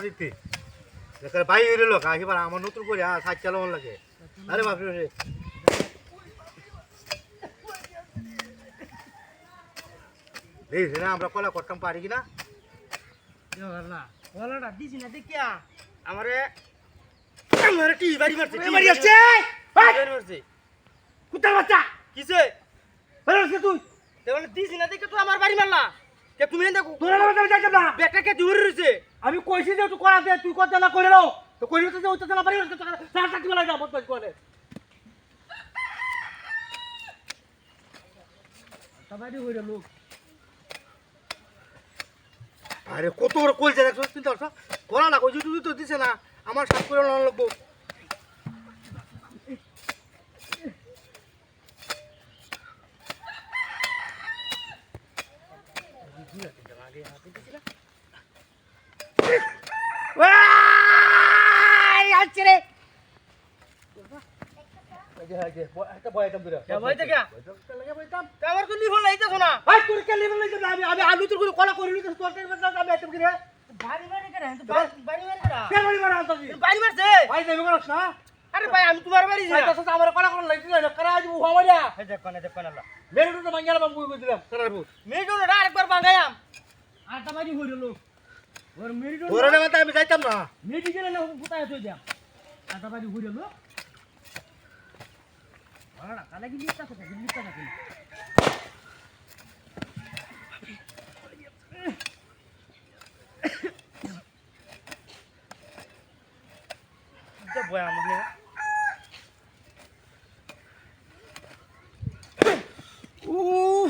দিতে ভাই হইল এবার আমার নতুন করে সাইড চালানো লাগে আরে বাপরে দেখ না আমরা কলা করতাম পারি কিনা কলাটা দিছি না দেখিয়া আমারে আমারে টি বাড়ি মারছে টি বাড়ি আসছে মারছে কুত্তার বাচ্চা কিসে বেরোছে তুই দেওয়ালে দিছি না দেখে তুই আমার বাড়ি মারলা কে তুমি এনে তোরা না যাইতাম না বেটা কে দূরে রইছে আমি কইছি যে তুই করা দে তুই কথা না কইরে নাও তো কইলে তো ওইটা না বাড়ি আসছে চার চারটি বেলা যা বদমাইশ করে সবাই হইরে লোক আরে কত বড় কইছে দেখছ চিন্তা করছ করা না কই তুই তো দিছে না আমার সাথ করে লন লাগবো আচ্ছা একটা বয় একদম দূরে বয় থেকে লাগে বইতাম আমার তো লিভন লাইতে শোনা ভাই তোর কে লিভন লাইতে আমি আমি আলু তোর করে কলা করিলি তো তোর কে আমি আইতাম কি রে বাড়ি বাড়ি করে বাড়ি বাড়ি করে কে বাড়ি মারা আনতাছি বাড়ি মারছে ভাই দেবে করছ না আরে ভাই আমি তোমার বাড়ি ভাই তো আমার কলা কলা লাইতে না করা আজ উহা মারিয়া এই দেখ কোন আল্লাহ মেরু তো মাঙ্গালা বাবু কই দিলাম করার ভূত মেজোটা আরেকবার বাঙ্গায়াম আটা বাড়ি হইল লোক ওর মেরিটো তোর না মাথা আমি যাইতাম না মেডিকেল না ফুটায় তুই যা আটা বাড়ি হইল লোক আড়া কালা কি লিখতা না এটা বয় আমাকে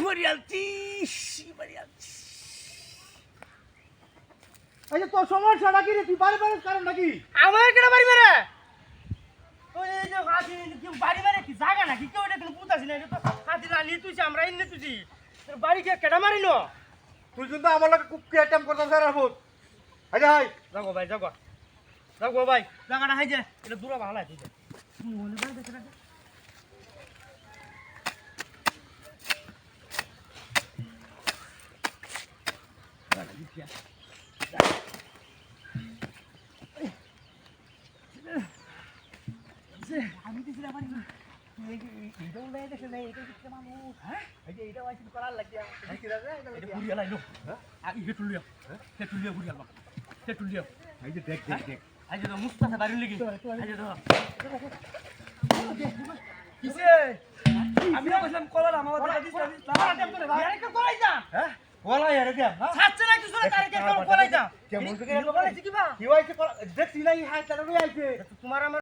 মারিয়ালতি মারিয়ালতি আচ্ছা তোর সমস্যাটা কি রে তুই বারে বারে কারণ নাকি আমার কেন বাড়ি মেরে ওই এই যে হাতি কি বাড়ি মেরে কি জায়গা নাকি কেউ এটা কোনো পুতাছি না এটা তো হাতি রানি তুইছি আমরা ইন্নে তুইছি তোর বাড়ি কে কেডা মারিনো তুই কিন্তু আমার লাগে খুব ক্রিয়েটিভ করতাম স্যার আবুত আচ্ছা ভাই যাগো ভাই যাগো ভাই জায়গাটা হাই যে এটা দূরে ভালো আছে তুই বলে ভাই দেখে রাখ আমি দিছি না বাড়ি এইটাও লাই দেখে নাই এটা দিচ্ছে মানুষ হ্যাঁ এই যে এইটা ওয়াইসি করার লাগিয়া কি রে এটা এটা ঘুরিয়া লাইলো হ্যাঁ আগে হেটুলিয়া ঘুরিয়া লাও হেটুলিয়া এই যে দেখ দেখ দেখ আজ তো মুস্তাফা বাড়ি লাগি আজ তো কিসে আমি না কইলাম কলা আমার দাদা দিছ আমার টাইম করে ভাই আরে কে কলাই যা হ্যাঁ বলা ইয়ার দেখ না ছাড়ছে না কিছু না তারে কে কলাই যা কেমন করে কলাই কি বা কি হইছে দেখছি না এই হাত চালানো আইছে তোমার আমার